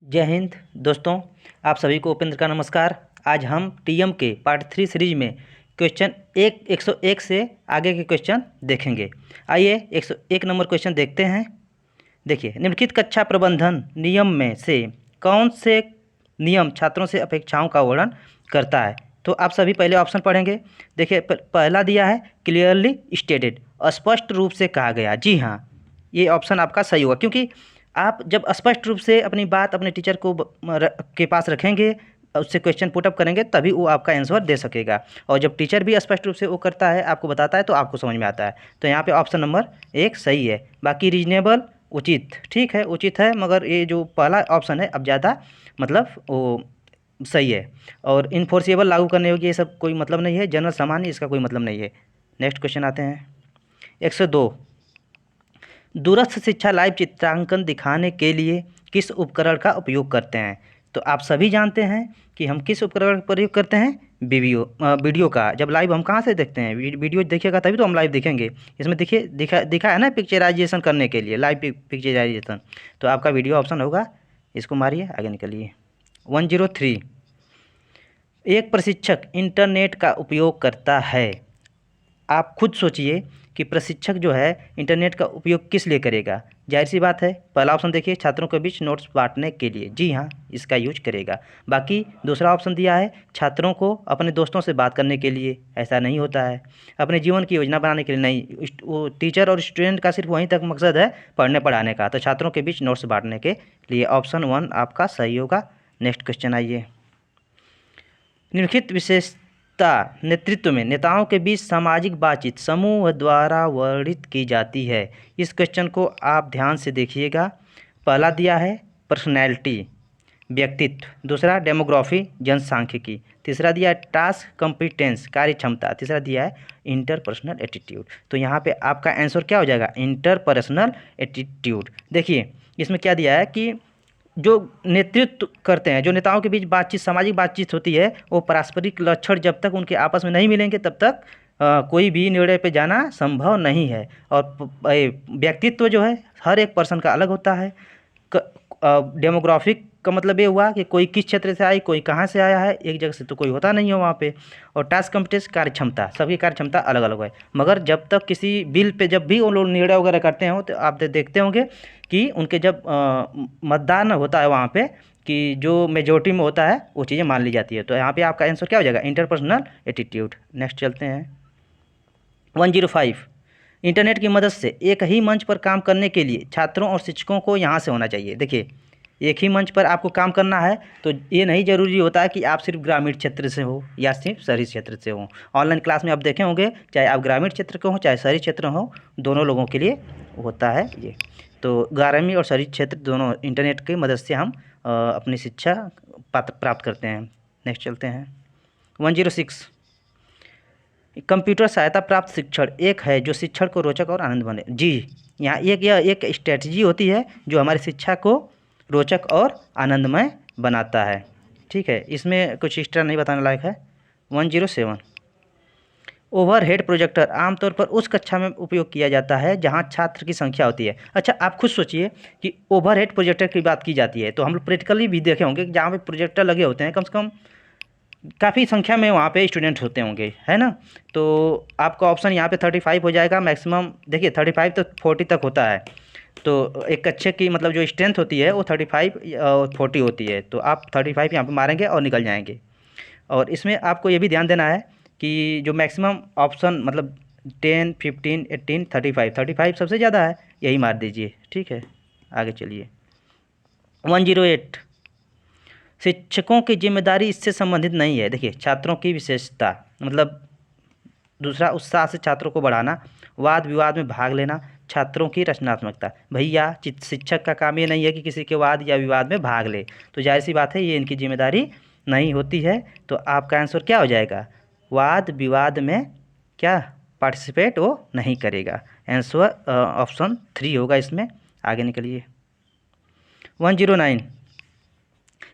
जय हिंद दोस्तों, आप सभी को उपेंद्र का नमस्कार। आज हम टीएम के पार्ट 3 सीरीज में क्वेश्चन 101 से आगे के क्वेश्चन देखेंगे। आइए 101 नंबर क्वेश्चन देखते हैं। देखिए, निम्नलिखित कक्षा प्रबंधन नियम में से कौन से नियम छात्रों से अपेक्षाओं का वर्णन करता है? तो आप सभी पहले ऑप्शन पढ़ेंगे। देखिए, पहला दिया है क्लियरली स्टेटेड, स्पष्ट रूप से कहा गया। जी हाँ, ये ऑप्शन आपका सही होगा, क्योंकि आप जब स्पष्ट रूप से अपनी बात अपने टीचर को के पास रखेंगे, उससे क्वेश्चन पुटअप करेंगे, तभी वो आपका आंसर दे सकेगा। और जब टीचर भी स्पष्ट रूप से वो करता है, आपको बताता है, तो आपको समझ में आता है। तो यहाँ पे ऑप्शन नंबर 1 सही है। बाकी रीजनेबल, उचित, ठीक है, उचित है, मगर ये जो पहला ऑप्शन है अब ज़्यादा मतलब वो सही है। और इन्फोर्सेबल, लागू करने योग्य, ये सब कोई मतलब नहीं है। जनरल सामान्य, इसका कोई मतलब नहीं है। नेक्स्ट क्वेश्चन आते हैं। 102, दूरस्थ शिक्षा लाइव चित्रांकन दिखाने के लिए किस उपकरण का उपयोग करते हैं? तो आप सभी जानते हैं कि हम किस उपकरण का प्रयोग करते हैं। वीडियो का। जब लाइव हम कहाँ से देखते हैं? वीडियो देखिएगा तभी तो हम लाइव देखेंगे। इसमें देखिए, दिखा है ना, पिक्चराइजेशन करने के लिए, लाइव पिक्चराइजेशन। तो आपका वीडियो ऑप्शन होगा। इसको मारिए, आगे निकलिए। 103, एक प्रशिक्षक इंटरनेट का उपयोग करता है। आप खुद सोचिए कि प्रशिक्षक जो है इंटरनेट का उपयोग किस लिए करेगा। जाहिर सी बात है, पहला ऑप्शन देखिए, छात्रों के बीच नोट्स बांटने के लिए। जी हाँ, इसका यूज करेगा। बाकी दूसरा ऑप्शन दिया है छात्रों को अपने दोस्तों से बात करने के लिए। ऐसा नहीं होता है। अपने जीवन की योजना बनाने के लिए नहीं। वो टीचर और स्टूडेंट का सिर्फ वहीं तक मकसद है, पढ़ने पढ़ाने का। तो छात्रों के बीच नोट्स बांटने के लिए ऑप्शन 1 आपका सही होगा। नेक्स्ट क्वेश्चन आइए। निम्नलिखित विशेषता नेतृत्व में नेताओं के बीच सामाजिक बातचीत समूह द्वारा वर्णित की जाती है। इस क्वेश्चन को आप ध्यान से देखिएगा। पहला दिया है पर्सनैलिटी, व्यक्तित्व। दूसरा डेमोग्राफी, जनसांख्यिकी। तीसरा दिया है टास्क कॉम्पिटेंस, कार्य क्षमता। तीसरा दिया है इंटरपर्सनल एटीट्यूड। तो यहाँ पे आपका आंसर क्या हो जाएगा? Interpersonal attitude. देखिए, इसमें क्या दिया है कि जो नेतृत्व करते हैं, जो नेताओं के बीच बातचीत, सामाजिक बातचीत होती है, वो पारस्परिक लक्षण जब तक उनके आपस में नहीं मिलेंगे, तब तक कोई भी निर्णय पे जाना संभव नहीं है। और व्यक्तित्व जो है हर एक पर्सन का अलग होता है। डेमोग्राफिक का मतलब ये हुआ कि कोई किस क्षेत्र से आई, कोई कहाँ से आया है, एक जगह से तो कोई होता नहीं है वहाँ पे। और टास्क कॉम्पिटेंस, कार्य क्षमता, सबकी कार्य क्षमता अलग अलग है। मगर जब तक किसी बिल पे जब भी वो लोग निर्णय वगैरह करते हो, तो आप देखते होंगे कि उनके जब मतदान होता है वहाँ पे, कि जो मेजोरिटी में होता है वो चीज़ें मान ली जाती है। तो यहाँ पे आपका आंसर क्या हो जाएगा? Interpersonal attitude. नेक्स्ट चलते हैं। 105, इंटरनेट की मदद से एक ही मंच पर काम करने के लिए छात्रों और शिक्षकों को यहाँ से होना चाहिए। देखिए, एक ही मंच पर आपको काम करना है, तो ये नहीं ज़रूरी होता है कि आप सिर्फ ग्रामीण क्षेत्र से हो या सिर्फ शहरी क्षेत्र से हो। ऑनलाइन क्लास में आप देखे होंगे, चाहे आप ग्रामीण क्षेत्र के हो चाहे शहरी क्षेत्र हो, दोनों लोगों के लिए होता है ये। तो ग्रामीण और शहरी क्षेत्र दोनों इंटरनेट की मदद से हम अपनी शिक्षा प्राप्त करते हैं। नेक्स्ट चलते हैं। 106, कंप्यूटर सहायता प्राप्त शिक्षण एक है जो शिक्षण को रोचक और आनंद बने। जी, यहाँ यह एक स्ट्रेटजी होती है जो हमारी शिक्षा को रोचक और आनंदमय बनाता है। ठीक है, इसमें कुछ एक्स्ट्रा नहीं बताने लायक है। 107, ओवरहेड प्रोजेक्टर आमतौर पर उस कक्षा में उपयोग किया जाता है जहां छात्र की संख्या होती है। अच्छा, आप खुद सोचिए कि ओवरहेड प्रोजेक्टर की बात की जाती है, तो हम लोग प्रैक्टिकली भी देखे होंगे कि जहाँ पे प्रोजेक्टर लगे होते हैं, कम से कम काफ़ी संख्या में वहाँ पे स्टूडेंट होते होंगे, है ना। तो आपका ऑप्शन यहाँ पे 35 हो जाएगा मैक्सिमम। देखिए, 35 तो 40 तक होता है। तो एक कक्षा की मतलब जो स्ट्रेंथ होती है वो 35 और 40 होती है। तो आप 35 यहाँ पे मारेंगे और निकल जाएंगे। और इसमें आपको ये भी ध्यान देना है कि जो मैक्सिमम ऑप्शन मतलब 10, 15, 18, 35 सबसे ज़्यादा है, यही मार दीजिए। ठीक है, आगे चलिए। 108, शिक्षकों की जिम्मेदारी इससे संबंधित नहीं है। देखिए, छात्रों की विशेषता मतलब दूसरा, उत्साह से छात्रों को बढ़ाना, वाद विवाद में भाग लेना, छात्रों की रचनात्मकता। भैया, शिक्षक का काम ये नहीं है कि किसी के वाद या विवाद में भाग ले। तो जाहिर सी बात है, ये इनकी जिम्मेदारी नहीं होती है। तो आपका आंसर क्या हो जाएगा? वाद विवाद में क्या पार्टिसिपेट वो नहीं करेगा। आंसर ऑप्शन 3 होगा इसमें। आगे निकलिए। 109,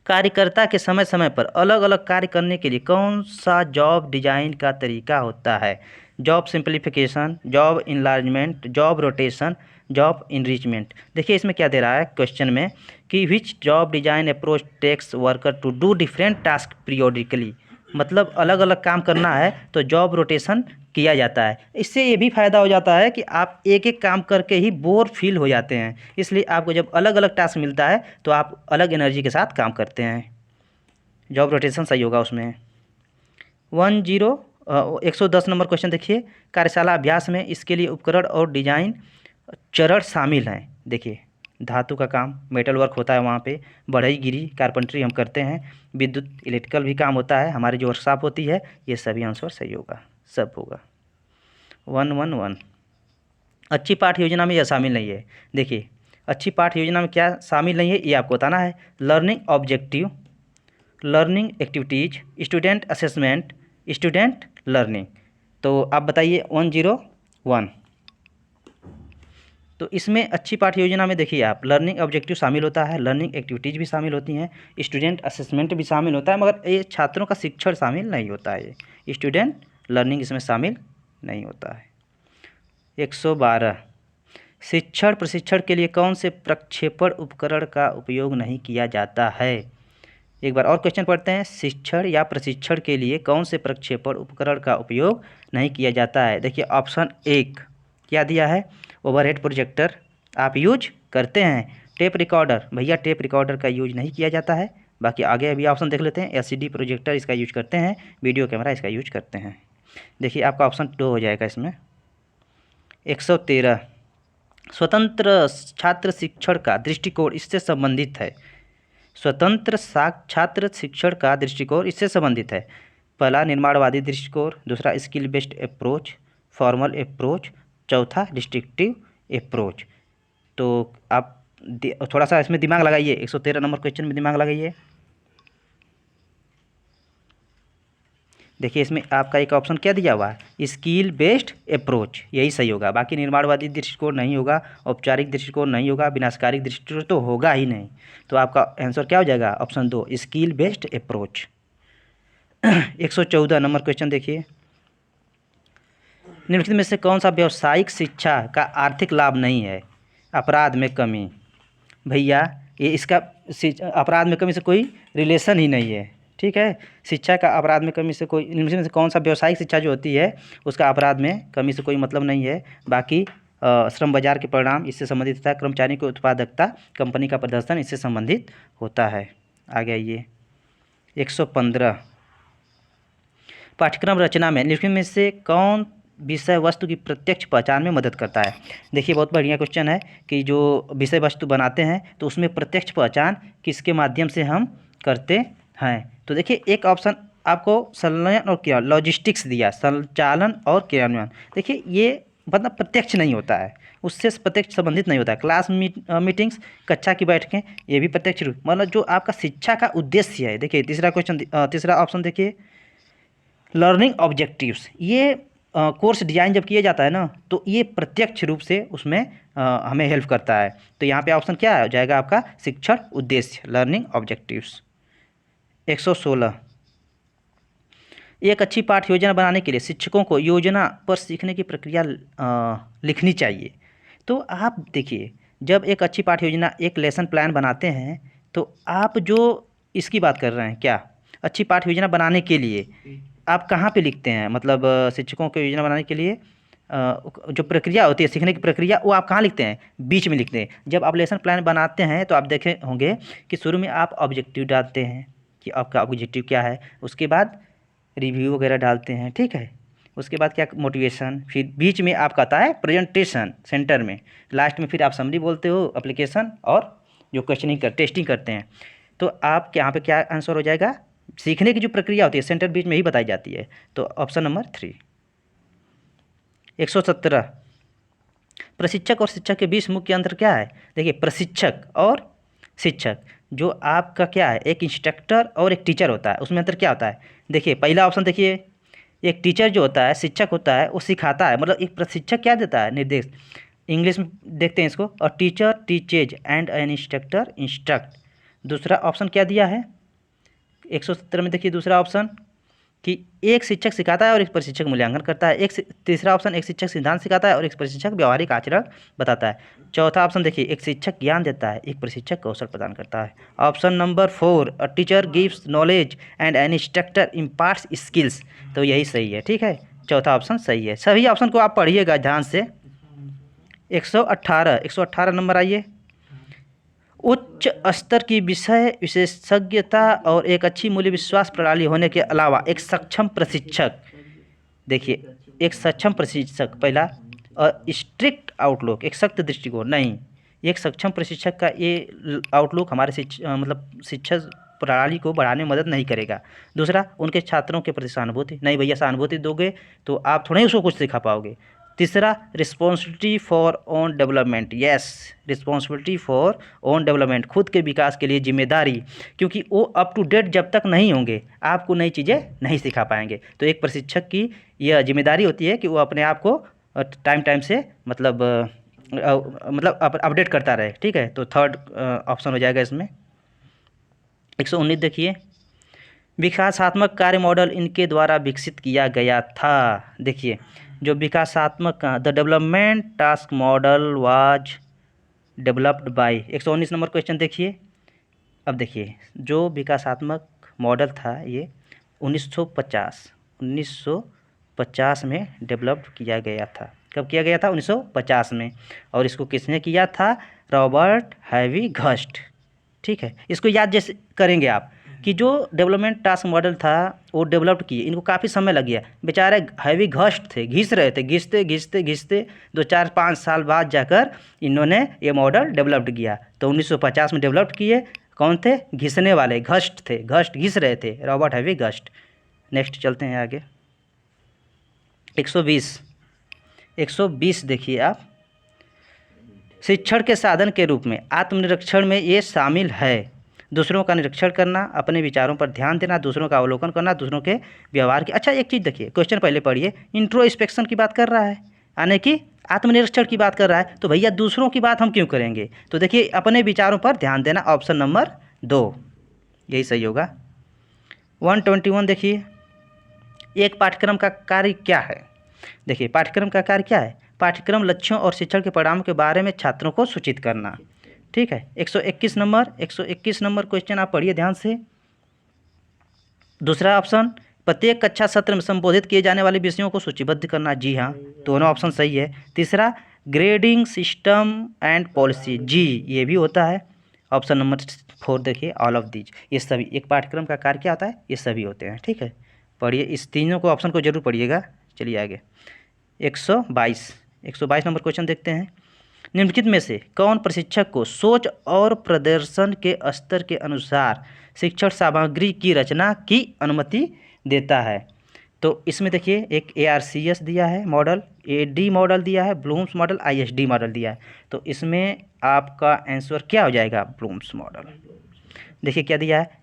कार्यकर्ता के समय समय पर अलग अलग कार्य करने के लिए कौन सा जॉब डिजाइन का तरीका होता है? Job simplification, job enlargement, job rotation, job enrichment. देखिए इसमें क्या दे रहा है क्वेश्चन में कि which job design approach takes worker to do different task periodically, मतलब अलग अलग काम करना है तो जॉब रोटेशन किया जाता है। इससे ये भी फ़ायदा हो जाता है कि आप एक एक काम करके ही बोर फील हो जाते हैं, इसलिए आपको जब अलग अलग टास्क मिलता है तो आप अलग एनर्जी के साथ काम करते हैं। जॉब रोटेशन सही होगा उसमें। 110 नंबर क्वेश्चन देखिए, कार्यशाला अभ्यास में इसके लिए उपकरण और डिजाइन चरण शामिल हैं। देखिए धातु का काम, मेटल वर्क होता है वहाँ पे, बढ़ईगिरी कारपेंट्री हम करते हैं, विद्युत इलेक्ट्रिकल भी काम होता है, हमारी जो वर्कशॉप होती है, ये सभी आंसर सही होगा, सब होगा। 111 अच्छी पाठ योजना में यह शामिल नहीं है। देखिए अच्छी पाठ योजना में क्या शामिल नहीं है ये आपको बताना है। Learning objective, learning activities, student assessment, student learning. तो आप बताइए 101। तो इसमें अच्छी पाठ्य योजना में देखिए आप लर्निंग ऑब्जेक्टिव शामिल होता है, लर्निंग एक्टिविटीज़ भी शामिल होती हैं, स्टूडेंट असेसमेंट भी शामिल होता है, मगर ये छात्रों का शिक्षण शामिल नहीं होता है, ये स्टूडेंट लर्निंग इसमें शामिल नहीं होता है। 112 शिक्षण प्रशिक्षण के लिए कौन से प्रक्षेपण उपकरण का उपयोग नहीं किया जाता है। एक बार और क्वेश्चन पढ़ते हैं, शिक्षण या प्रशिक्षण के लिए कौन से प्रक्षेपण उपकरण का उपयोग नहीं किया जाता है। देखिए ऑप्शन 1 क्या दिया है, ओवरहेड प्रोजेक्टर आप यूज करते हैं, टेप रिकॉर्डर, भैया टेप रिकॉर्डर का यूज नहीं किया जाता है। बाकी आगे अभी ऑप्शन देख लेते हैं, एलसीडी प्रोजेक्टर इसका यूज करते हैं, वीडियो कैमरा इसका यूज करते हैं। देखिए आपका ऑप्शन 2 हो जाएगा इसमें। 113 स्वतंत्र छात्र शिक्षण का दृष्टिकोण इससे संबंधित है। स्वतंत्र छात्र शिक्षण का दृष्टिकोण इससे संबंधित है। पहला निर्माणवादी दृष्टिकोण, दूसरा skill based approach, formal approach, चौथा डिस्ट्रक्टिव अप्रोच। तो आप थोड़ा सा इसमें दिमाग लगाइए, 113 नंबर क्वेश्चन में दिमाग लगाइए। देखिए इसमें आपका एक ऑप्शन क्या दिया हुआ है, स्किल बेस्ड अप्रोच, यही सही होगा। बाकी निर्माणवादी दृष्टिकोण नहीं होगा, औपचारिक दृष्टिकोण नहीं होगा, विनाशकारी दृष्टिकोण तो होगा ही नहीं। तो आपका आंसर क्या हो जाएगा, option 2 skill based approach. 114 number question देखिए, निम्नलिखित में से कौन सा व्यावसायिक शिक्षा का आर्थिक लाभ नहीं है। अपराध में कमी, भैया ये इसका अपराध में कमी से कोई रिलेशन ही नहीं है, ठीक है। शिक्षा का अपराध में कमी से कोई, इनमें से कौन सा व्यावसायिक शिक्षा जो होती है उसका अपराध में कमी से कोई मतलब नहीं है। बाकी श्रम बाजार के परिणाम इससे संबंधित होता है, कर्मचारी की उत्पादकता, कंपनी का प्रदर्शन इससे संबंधित होता है। आगे आइए 115 पाठ्यक्रम रचना में निम्नलिखित में से कौन विषय वस्तु की प्रत्यक्ष पहचान में मदद करता है। देखिए बहुत बढ़िया क्वेश्चन है कि जो विषय वस्तु बनाते हैं तो उसमें प्रत्यक्ष पहचान किसके माध्यम से हम करते हैं। तो देखिए एक ऑप्शन आपको संचालन और क्या लॉजिस्टिक्स दिया, संचालन और क्रियान्वयन। देखिए ये मतलब प्रत्यक्ष नहीं होता है, उससे प्रत्यक्ष संबंधित नहीं होता है। क्लास मीटिंग्स, कक्षा की बैठकें, ये भी प्रत्यक्ष रूप मतलब जो आपका शिक्षा का उद्देश्य है। देखिए तीसरा क्वेश्चन, तीसरा ऑप्शन देखिए लर्निंग ऑब्जेक्टिव्स, ये कोर्स डिजाइन जब किया जाता है ना तो ये प्रत्यक्ष रूप से उसमें हमें हेल्प करता है। तो यहाँ पे ऑप्शन क्या हो जाएगा आपका शिक्षण उद्देश्य, लर्निंग ऑब्जेक्टिव्स। 116 एक अच्छी पाठ योजना बनाने के लिए शिक्षकों को योजना पर सीखने की प्रक्रिया लिखनी चाहिए। तो आप देखिए जब एक अच्छी पाठ योजना, एक लेसन प्लान बनाते हैं तो आप जो इसकी बात कर रहे हैं, क्या अच्छी पाठ योजना बनाने के लिए आप कहाँ पे लिखते हैं, मतलब शिक्षकों को योजना बनाने के लिए जो प्रक्रिया होती है सीखने की प्रक्रिया, वो आप कहाँ लिखते हैं, बीच में लिखते हैं। जब आप लेसन प्लान बनाते हैं तो आप देखे होंगे कि शुरू में आप ऑब्जेक्टिव डालते हैं कि आपका ऑब्जेक्टिव क्या है, उसके बाद रिव्यू वगैरह डालते हैं, ठीक है। उसके बाद क्या मोटिवेशन, फिर बीच में आपका आता है प्रेजेंटेशन सेंटर में, लास्ट में फिर आप समरी बोलते हो, एप्लीकेशन और जो क्वेश्चनिंग टेस्टिंग करते हैं। तो आप यहाँ पे क्या आंसर हो जाएगा, सीखने की जो प्रक्रिया होती है सेंटर बीच में ही बताई जाती है। तो ऑप्शन नंबर 3। 117 प्रशिक्षक और शिक्षक के बीच मुख्य अंतर क्या है। देखिए प्रशिक्षक और शिक्षक, जो आपका क्या है, एक इंस्ट्रक्टर और एक टीचर होता है, उसमें अंतर क्या होता है। देखिए पहला ऑप्शन देखिए, एक टीचर जो होता है, शिक्षक होता है, वो सिखाता है, मतलब एक प्रशिक्षक क्या देता है, निर्देश, इंग्लिश में देखते हैं इसको, और teacher teaches and N instructor instruct. दूसरा ऑप्शन क्या दिया है 117 में, देखिए दूसरा ऑप्शन कि एक शिक्षक सिखाता है और एक प्रशिक्षक मूल्यांकन करता है। तीसरा ऑप्शन, एक शिक्षक सिद्धांत सिखाता है और एक प्रशिक्षक व्यावहारिक आचरण बताता है। चौथा ऑप्शन देखिए, एक शिक्षक ज्ञान देता है, एक प्रशिक्षक कौशल प्रदान करता है। Option number 4, a teacher gives knowledge and N instructor imparts skills. तो यही सही है, ठीक है, चौथा ऑप्शन सही है। सभी ऑप्शन को आप पढ़िएगा ध्यान से। 118 नंबर आइए। उच्च स्तर की विषय विशेषज्ञता और एक अच्छी मूल्य विश्वास प्रणाली होने के अलावा एक सक्षम प्रशिक्षक, देखिए एक सक्षम प्रशिक्षक पहला, और स्ट्रिक्ट आउटलुक, एक सख्त दृष्टिकोण नहीं, एक सक्षम प्रशिक्षक का ये आउटलुक हमारे शिक्षा प्रणाली को बढ़ाने में मदद नहीं करेगा। दूसरा, उनके छात्रों के प्रति सहानुभूति, नहीं भैया सहानुभूति दोगे तो आप थोड़ा ही उसको कुछ सिखा पाओगे। तीसरा, responsibility for own development, yes, responsibility for own development, खुद के विकास के लिए जिम्मेदारी, क्योंकि वो अप टू डेट जब तक नहीं होंगे आपको नई चीज़ें नहीं सिखा पाएंगे। तो एक प्रशिक्षक की यह जिम्मेदारी होती है कि वो अपने आप को टाइम से मतलब अपडेट करता रहे, ठीक है। तो थर्ड ऑप्शन हो जाएगा इसमें। 119 देखिए, विकासात्मक कार्य मॉडल इनके द्वारा विकसित किया गया था। देखिए जो विकासात्मक the development task model was developed by, 119 number question देखिए। अब देखिए जो विकासात्मक मॉडल था ये 1950 में डेवलप किया गया था। कब किया गया था? 1950 में। और इसको किसने किया था? रॉबर्ट हैविघस्ट, ठीक है। इसको याद जैसे करेंगे आप कि जो डेवलपमेंट टास्क मॉडल था वो डेवलप किए, इनको काफ़ी समय लग गया, बेचारे हैविघस्ट थे, घिस रहे थे, घिसते 2-4-5 साल बाद जाकर इन्होंने ये मॉडल डेवलप्ड किया। तो 1950 में डेवलप किए। कौन थे? घिसने वाले, घस्ट थे, घस्ट घिस रहे थे, रॉबर्ट हैविघस्ट। नेक्स्ट चलते हैं आगे। 120 देखिए आप, शिक्षण के साधन के रूप में आत्मनिरीक्षण में ये शामिल है। दूसरों का निरीक्षण करना, अपने विचारों पर ध्यान देना, दूसरों का अवलोकन करना, दूसरों के व्यवहार की। अच्छा एक चीज़ देखिए, क्वेश्चन पहले पढ़िए, इंट्रोस्पेक्शन की बात कर रहा है, यानी कि आत्मनिरीक्षण की बात कर रहा है, तो भैया दूसरों की बात हम क्यों करेंगे? तो देखिए अपने विचारों पर ध्यान देना, ऑप्शन नंबर 2 यही सही होगा। 121 देखिए, एक पाठ्यक्रम का कार्य क्या है? देखिए पाठ्यक्रम का कार्य क्या है? पाठ्यक्रम लक्ष्यों और शिक्षण के परिणामों के बारे में छात्रों को सूचित करना, ठीक है। 121 नंबर क्वेश्चन आप पढ़िए ध्यान से। दूसरा ऑप्शन, प्रत्येक कक्षा सत्र में संबोधित किए जाने वाले विषयों को सूचीबद्ध करना, जी हाँ, दोनों ऑप्शन सही है। तीसरा, ग्रेडिंग सिस्टम एंड पॉलिसी, जी ये भी होता है। ऑप्शन नंबर 4 देखिए, ऑल ऑफ दीज, ये सभी एक पाठ्यक्रम का कार्य क्या होता है? ये सभी होते हैं, ठीक है। पढ़िए इस तीनों को, ऑप्शन को जरूर पढ़िएगा। चलिए आगे 122 नंबर क्वेश्चन देखते हैं। निम्नलिखित में से कौन प्रशिक्षक को सोच और प्रदर्शन के स्तर के अनुसार शिक्षण सामग्री की रचना की अनुमति देता है? तो इसमें देखिए एक ARCS दिया है मॉडल, AD मॉडल दिया है, ब्लूम्स मॉडल, ISD मॉडल दिया है। तो इसमें आपका आंसर क्या हो जाएगा? Bloom's model. देखिए क्या दिया है,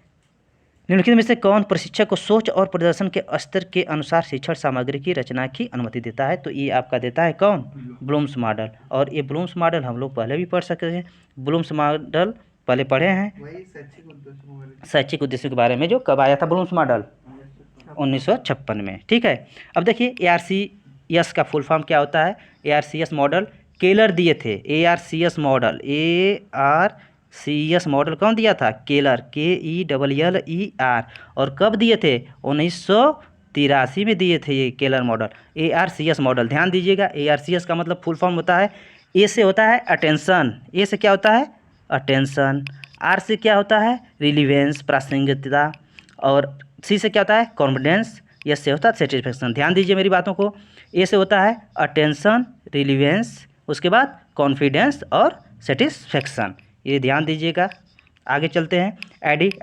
निम्नलिखित में से कौन प्रशिक्षक को सोच और प्रदर्शन के स्तर के अनुसार शिक्षण सामग्री की रचना की अनुमति देता है? तो ये आपका देता है कौन? Bloom's model. और ये ब्लूम्स मॉडल हम लोग पहले भी पढ़ सकते हैं, ब्लूम्स मॉडल पहले पढ़े हैं, शैक्षिक उद्देश्यों के बारे में। जो कब आया था ब्लूम्स मॉडल? 1956 में, ठीक है। अब देखिए ARCS का फुल फॉर्म क्या होता है? ARCS मॉडल केलर दिए थे, ARCS मॉडल, ARCS मॉडल कौन दिया था? Keller, KELLER। और कब दिए थे? 1983 में दिए थे ये केलर मॉडल, ARCS मॉडल। ध्यान दीजिएगा, ARCS का मतलब फुल फॉर्म होता है, ए से होता है अटेंशन, ए से क्या होता है? अटेंशन। आर से क्या होता है? रिलीवेंस, प्रासंगिकता। और सी से क्या होता है? कॉन्फिडेंस। एस से होता है सेटिस्फेक्शन। ध्यान दीजिए मेरी बातों को, ए से होता है अटेंशन, रिलीवेंस, उसके बाद कॉन्फिडेंस और सेटिस्फेक्शन, ये ध्यान दीजिएगा। आगे चलते हैं।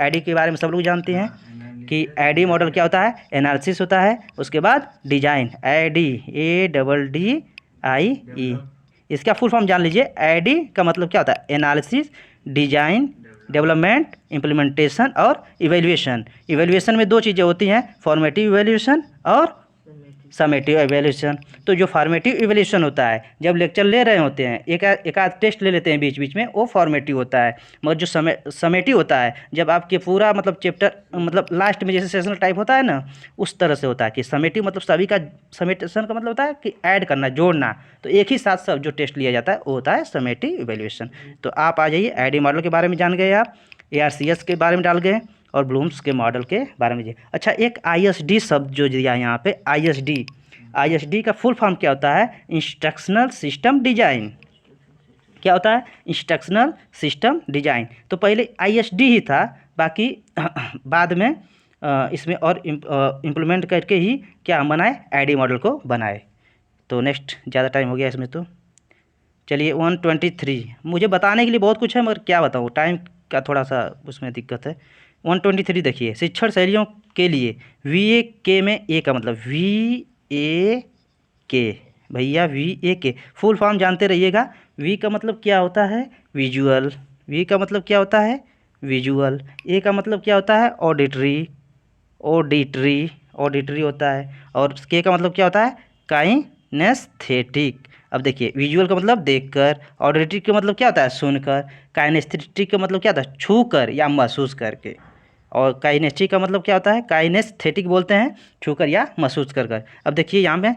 AD के बारे में सब लोग जानते हैं कि AD मॉडल क्या होता है? एनालिसिस होता है, उसके बाद डिजाइन, ADDIE। इसका फुल फॉर्म जान लीजिए। AD का मतलब क्या होता है? एनालिसिस, डिजाइन, डेवलपमेंट, इम्प्लीमेंटेशन और इवेल्युएशन। इवेल्युएशन में दो चीज़ें होती हैं, फॉर्मेटिव इवेल्युएशन और समेटिव एवेल्यूशन। तो जो फॉर्मेटिव इवेल्यूशन होता है, जब लेक्चर ले रहे होते हैं, एक आध टेस्ट ले लेते हैं बीच बीच में, वो फॉर्मेटिव होता है। मगर जो समेटिव होता है, जब आपके पूरा मतलब चैप्टर मतलब लास्ट में जैसे सेशनल टाइप होता है ना, उस तरह से होता है कि समेटिव मतलब सभी का, समेटेशन का मतलब होता है कि ऐड करना, जोड़ना। तो एक ही साथ सब जो टेस्ट लिया जाता है वो होता है समेटिव इवेल्यूशन। तो आप आ जाइए, आईडी मॉडल के बारे में जान गए, आप ARCS के बारे में डाल गए और ब्लूम्स के मॉडल के बारे में। अच्छा, एक ISD शब्द जो दिया है यहाँ पे, ISD का फुल फॉर्म क्या होता है? Instructional system design. क्या होता है? Instructional system design. तो पहले ISD ही था, बाकी बाद में इसमें और इम्प्लीमेंट करके ही क्या हम बनाए, आईडी मॉडल को बनाए। तो नेक्स्ट, ज़्यादा टाइम हो गया इसमें, तो चलिए 123। मुझे बताने के लिए बहुत कुछ है, मगर क्या बताऊँ, टाइम का थोड़ा सा उसमें दिक्कत है। 123 देखिए, शिक्षण शैलियों के लिए VAK में ए का मतलब VAK, भैया VAK फुल फॉर्म जानते रहिएगा। V का मतलब क्या होता है? विजुअल। V का मतलब क्या होता है? विजुअल। A का मतलब क्या होता है? ऑडिटरी होता है। और K का मतलब क्या होता है? काइनेस्थेटिक। अब देखिए, विजुअल का मतलब देखकर, ऑडिटरी का मतलब क्या होता है? सुनकर, काइनेस्थेटिक का मतलब क्या होता है? छूकर या महसूस करके, और काइनेस्टिक का मतलब क्या होता है? काइनेस्थेटिक बोलते हैं छूकर या महसूस कर कर। अब देखिए यहाँ में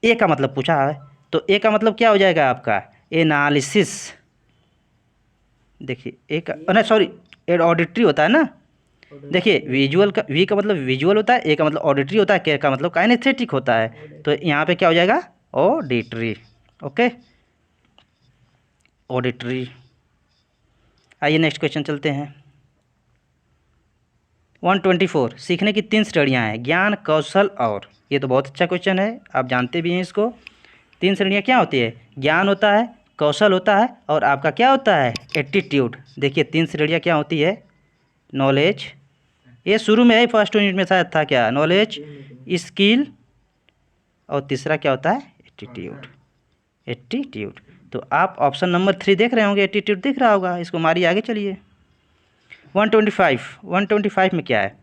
ए का मतलब पूछा है, तो ए का मतलब क्या हो जाएगा आपका? एनालिसिस। देखिए ए का, ना सॉरी, ऑडिटरी होता है ना। देखिए विजुअल का, वी का मतलब विजुअल होता है, ए का मतलब ऑडिटरी होता है, के का मतलब काइनेस्थेटिक होता है। तो यहाँ पे क्या हो जाएगा? ऑडिटरी। Okay, auditory. आइए नेक्स्ट क्वेश्चन चलते हैं। 124, सीखने की 3 श्रेणियाँ हैं, ज्ञान, कौशल और। ये तो बहुत अच्छा क्वेश्चन है, आप जानते भी हैं इसको। 3 श्रेणियाँ क्या होती है? ज्ञान होता है, कौशल होता है, और आपका क्या होता है? एटीट्यूड। देखिए 3 श्रेणियाँ क्या होती है? नॉलेज, ये शुरू में ही फर्स्ट यूनिट में शायद था क्या? नॉलेज, स्किल, और तीसरा क्या होता है? एटीट्यूड। तो आप ऑप्शन नंबर 3 देख रहे होंगे, एटीट्यूड दिख रहा होगा, इसको मारिए आगे चलिए। 125 में क्या है?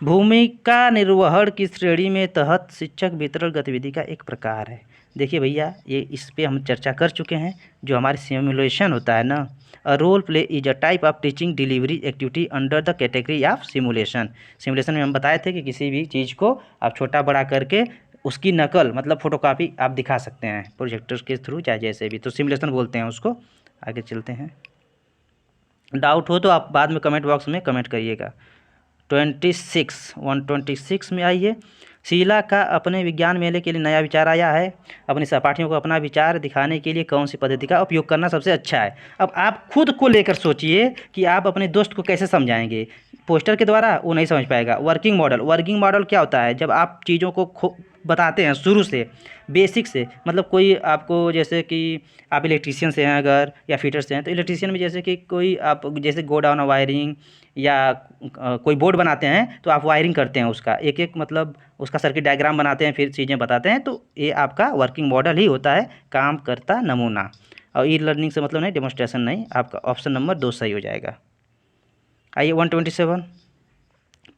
भूमिका निर्वहन की श्रेणी में तहत शिक्षक वितरण गतिविधि का एक प्रकार है। देखिए भैया, ये इस पे हम चर्चा कर चुके हैं। जो हमारे सिमुलेशन होता है ना, a role play is a type of teaching delivery activity under the category of simulation. Simulation में हम बताए थे कि किसी भी चीज़ को आप छोटा बड़ा करके उसकी नकल मतलब फोटोकॉपी आप दिखा सकते हैं प्रोजेक्टर के थ्रू, चाहे जैसे भी, तो सिमुलेशन बोलते हैं उसको। आगे चलते हैं, डाउट हो तो आप बाद में कमेंट बॉक्स में कमेंट करिएगा। 126 में आइए। शीला का अपने विज्ञान मेले के लिए नया विचार आया है। अपने सहपाठियों को अपना विचार दिखाने के लिए कौन सी पद्धति का उपयोग करना सबसे अच्छा है? अब आप खुद को लेकर सोचिए कि आप अपने दोस्त को कैसे समझाएंगे। पोस्टर के द्वारा वो नहीं समझ पाएगा। वर्किंग मॉडल क्या होता है? जब आप चीज़ों को बताते हैं शुरू से, बेसिक से, मतलब कोई आपको, जैसे कि आप इलेक्ट्रीशियन से हैं अगर, या फिटर से हैं, तो इलेक्ट्रीशियन में जैसे कि कोई आप जैसे गो डाउन वायरिंग या कोई बोर्ड बनाते हैं, तो आप वायरिंग करते हैं उसका एक एक, मतलब उसका सर्किट डायग्राम बनाते हैं, फिर चीज़ें बताते हैं। तो ये आपका वर्किंग मॉडल ही होता है, काम करता नमूना। और ई लर्निंग से मतलब नहीं, डेमोन्स्ट्रेशन नहीं। आपका ऑप्शन नंबर 2 सही हो जाएगा। आइए 127,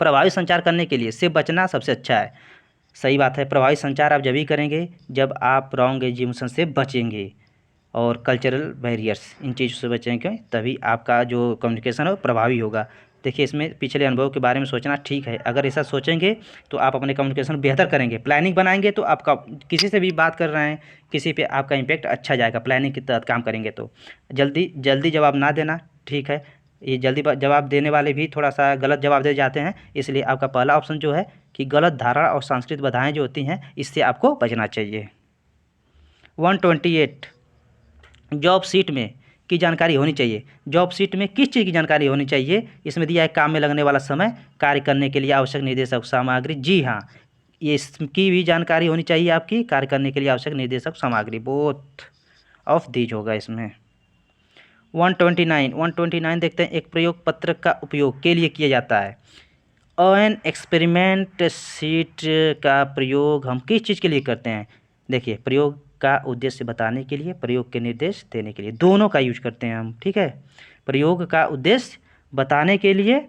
प्रभावी संचार करने के लिए से बचना सबसे अच्छा है। सही बात है, प्रभावी संचार आप जब ही करेंगे जब आप रॉन्ग एज्यूमशन से बचेंगे और कल्चरल बैरियर्स, इन चीज़ों से बचेंगे, तभी आपका जो कम्युनिकेशन है वो प्रभावी होगा। देखिए इसमें पिछले अनुभव के बारे में सोचना ठीक है, अगर ऐसा सोचेंगे तो आप अपने कम्युनिकेशन बेहतर करेंगे। प्लानिंग बनाएंगे तो आपका, किसी से भी बात कर रहे हैं, किसी पे आपका इम्पैक्ट अच्छा जाएगा, प्लानिंग के तहत काम करेंगे तो। जल्दी जवाब ना देना, ठीक है। ये जल्दी जवाब देने वाले भी थोड़ा सा गलत जवाब दे जाते हैं, इसलिए आपका पहला ऑप्शन जो है कि गलत धारणा और सांस्कृतिक बाधाएं जो होती हैं, इससे आपको बचना चाहिए। 128, जॉब सीट में की जानकारी होनी चाहिए। जॉब सीट में किस चीज़ की जानकारी होनी चाहिए? इसमें दिया है काम में लगने वाला समय, कार्य करने के लिए आवश्यक निर्देशक सामग्री। जी हाँ, ये इसकी भी जानकारी होनी चाहिए आपकी, कार्य करने के लिए आवश्यक निर्देशक सामग्री। बोथ ऑफ दीज होगा इसमें। 129 देखते हैं। एक प्रयोग पत्र का उपयोग के लिए किया जाता है। एन एक्सपेरिमेंट सीट का प्रयोग हम किस चीज़ के लिए करते हैं? देखिए, प्रयोग का उद्देश्य बताने के लिए, प्रयोग के निर्देश देने के लिए, दोनों का यूज करते हैं हम, ठीक है। प्रयोग का उद्देश्य बताने के लिए